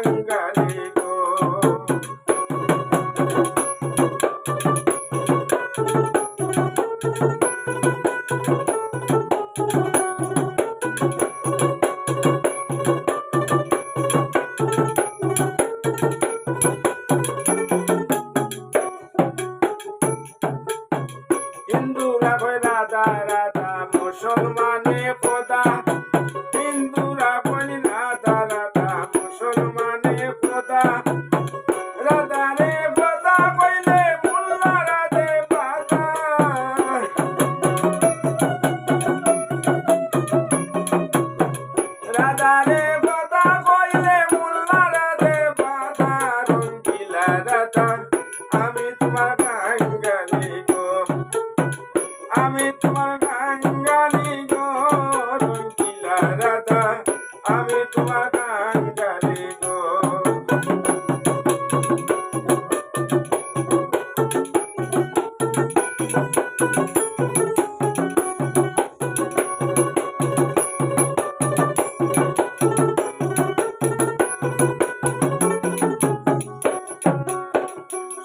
বাঙালি গো। হিন্দুরা কয় রাধা রাধা, মুসলমানে খোদা। হিন্দুরা কয় রাধা রাধা, মুসলমানে খোদা। রাধা রে খোদা কইলে মোল্লারা দে বাধা। রাধা রে খোদা কইলে মোল্লারা দে বাধা। রঙ্গিলা রাধা আমি তোমার বাঙালি গো, আমি তোমার বাঙালি গো। রঙ্গিলা রাধা আমি তোমার বাঙালি গো।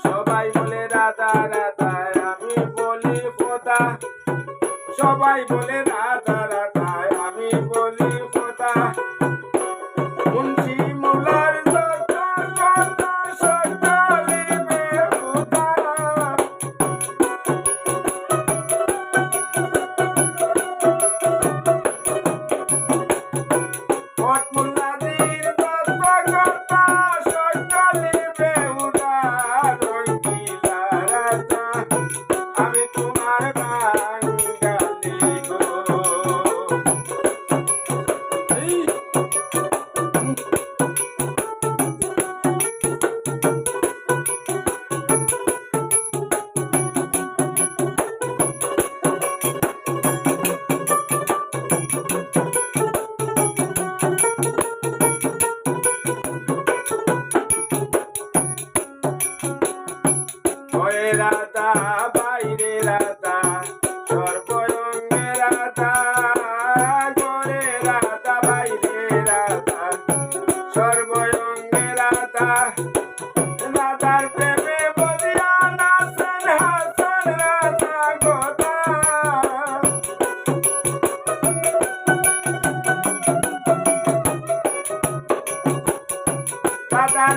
সবাই বলে রাধা রাধা, আমি বলি খোদা। সবাই বলে রাধা রাধা, আমি বলি খোদা। মুন্সি মুলার যত কথা সকলে বেহুদা। ভট মুল্লাদের যত কথা সকলে বেহুদা। রঙ্গিলা রাধা আমি তোমার বাঙালি গো। ওরে রাধা বাইরে রাধা, সর্বঙ্গে রাধা। গোরে রাধা বাইরে রাধা, সর্বঙ্গে রাধা। রাধার প্রেমে বলিয়া নাচেন হাসন রাধা গোদা। রাধার